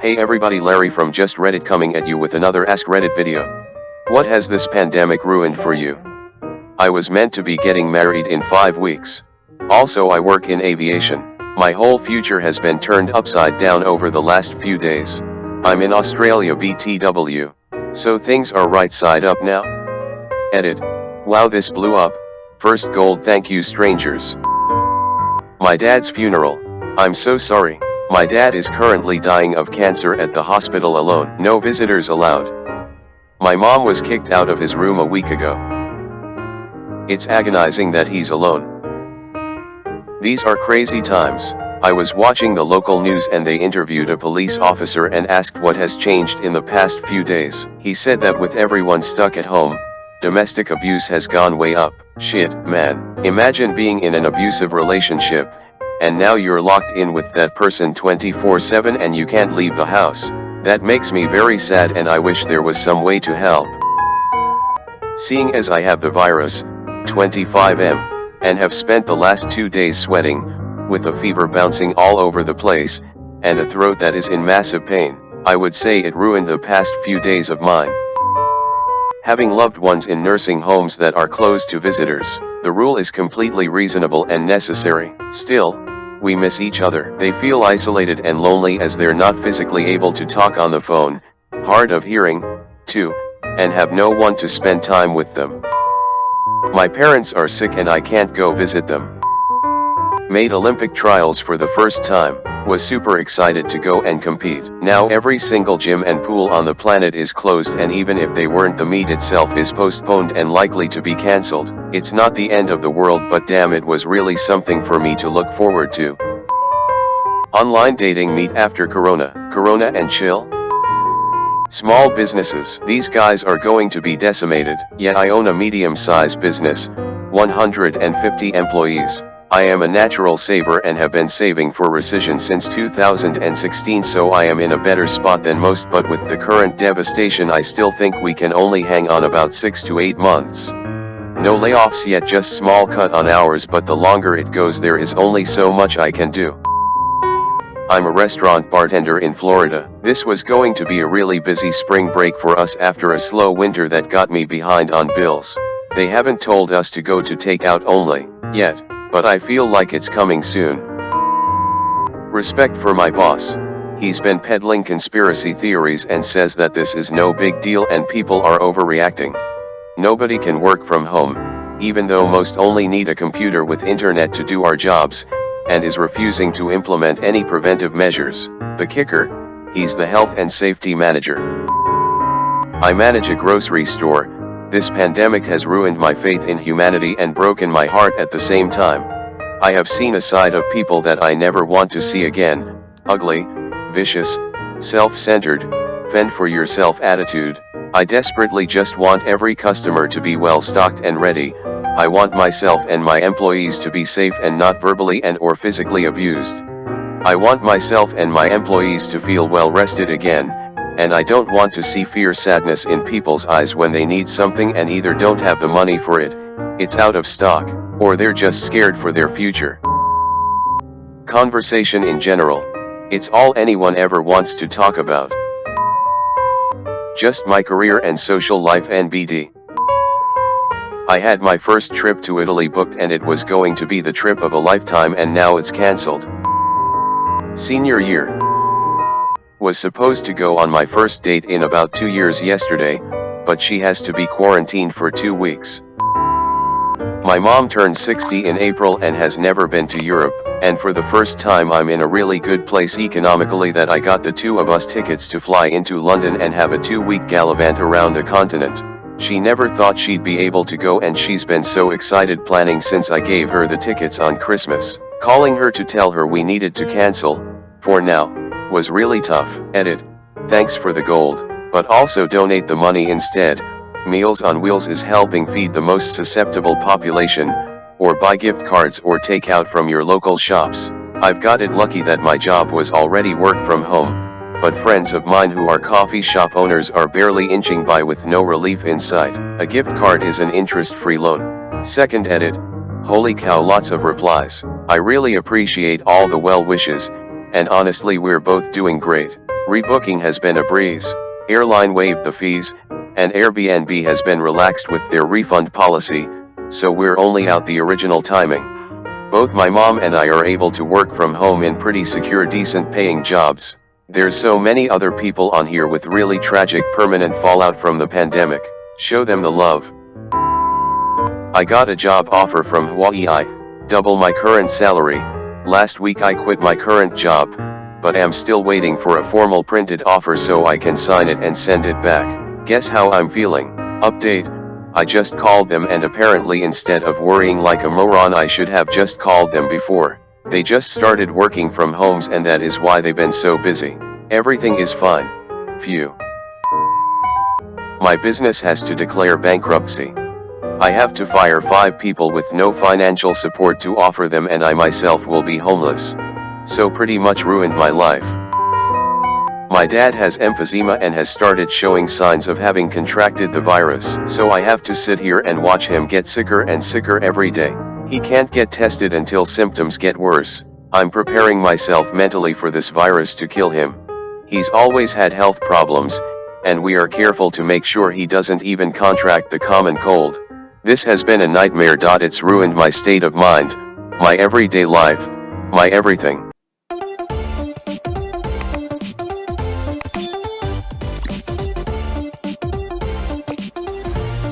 Hey everybody, Larry from Just Reddit coming at you with another Ask Reddit video. What has this pandemic ruined for you? I was meant to be getting married in 5 weeks. Also, I work in aviation. My whole future has been turned upside down over the last few days. I'm in Australia BTW. So things are right side up now? Edit. Wow, this blew up. First gold, thank you strangers. My dad's funeral. I'm so sorry. My dad is currently dying of cancer at the hospital alone. No visitors allowed. My mom was kicked out of his room a week ago. It's agonizing that he's alone. These are crazy times. I was watching the local news and they interviewed a police officer and asked what has changed in the past few days. He said that with everyone stuck at home, domestic abuse has gone way up. Shit, man. Imagine being in an abusive relationship, and now you're locked in with that person 24/7 and you can't leave the house. That makes me very sad and I wish there was some way to help. Seeing as I have the virus, 25M, and have spent the last 2 days sweating, with a fever bouncing all over the place, and a throat that is in massive pain, I would say it ruined the past few days of mine. Having loved ones in nursing homes that are closed to visitors, the rule is completely reasonable and necessary. Still, we miss each other. They feel isolated and lonely as they're not physically able to talk on the phone, hard of hearing, too, and have no one to spend time with them. My parents are sick and I can't go visit them. Made Olympic trials for the first time, was super excited to go and compete. Now every single gym and pool on the planet is closed, and even if they weren't, the meet itself is postponed and likely to be cancelled. It's not the end of the world, but damn, it was really something for me to look forward to. Online dating meet after Corona and chill? Small businesses. These guys are going to be decimated. Yet I own a medium-sized business, 150 employees. I am a natural saver and have been saving for recession since 2016, so I am in a better spot than most, but with the current devastation I still think we can only hang on about 6 to 8 months. No layoffs yet, just small cut on hours, but the longer it goes there is only so much I can do. I'm a restaurant bartender in Florida. This was going to be a really busy spring break for us after a slow winter that got me behind on bills. They haven't told us to go to takeout only yet, but I feel like it's coming soon. Respect for my boss. He's been peddling conspiracy theories and says that this is no big deal and people are overreacting. Nobody can work from home, even though most only need a computer with internet to do our jobs, and is refusing to implement any preventive measures. The kicker, he's the health and safety manager. I manage a grocery store. This pandemic has ruined my faith in humanity and broken my heart at the same time. I have seen a side of people that I never want to see again: ugly, vicious, self-centered, fend for yourself attitude. I desperately just want every customer to be well stocked and ready. I want myself and my employees to be safe and not verbally and or physically abused. I want myself and my employees to feel well rested again, and I don't want to see fear, sadness in people's eyes when they need something and either don't have the money for it, it's out of stock, or they're just scared for their future. Conversation in general, it's all anyone ever wants to talk about. Just my career and social life NBD. I had my first trip to Italy booked and it was going to be the trip of a lifetime, and now it's cancelled. Senior year. Was supposed to go on my first date in about 2 years yesterday, but she has to be quarantined for 2 weeks. My mom turned 60 in April and has never been to Europe, and for the first time I'm in a really good place economically that I got the 2 of us tickets to fly into London and have a 2-week gallivant around the continent. She never thought she'd be able to go and she's been so excited planning since I gave her the tickets on Christmas. Calling her to tell her we needed to cancel, for now, was really tough. Edit. Thanks for the gold, but also donate the money instead. Meals on Wheels is helping feed the most susceptible population, or buy gift cards or take out from your local shops. I've got it lucky that my job was already work from home, but friends of mine who are coffee shop owners are barely inching by with no relief in sight. A gift card is an interest-free loan. Second edit. Holy cow, lots of replies. I really appreciate all the well wishes, and honestly we're both doing great. Rebooking has been a breeze, airline waived the fees, and Airbnb has been relaxed with their refund policy, so we're only out the original timing. Both my mom and I are able to work from home in pretty secure decent paying jobs. There's so many other people on here with really tragic permanent fallout from the pandemic. Show them the love. I got a job offer from Hawaii. I double my current salary. Last week I quit my current job, but am still waiting for a formal printed offer so I can sign it and send it back. Guess how I'm feeling? Update: I just called them and apparently instead of worrying like a moron I should have just called them before. They just started working from homes and that is why they've been so busy. Everything is fine. Phew. My business has to declare bankruptcy. I have to fire 5 people with no financial support to offer them and I myself will be homeless. So pretty much ruined my life. My dad has emphysema and has started showing signs of having contracted the virus, so I have to sit here and watch him get sicker and sicker every day. He can't get tested until symptoms get worse. I'm preparing myself mentally for this virus to kill him. He's always had health problems, and we are careful to make sure he doesn't even contract the common cold. This has been a nightmare. It's ruined my state of mind, my everyday life, my everything.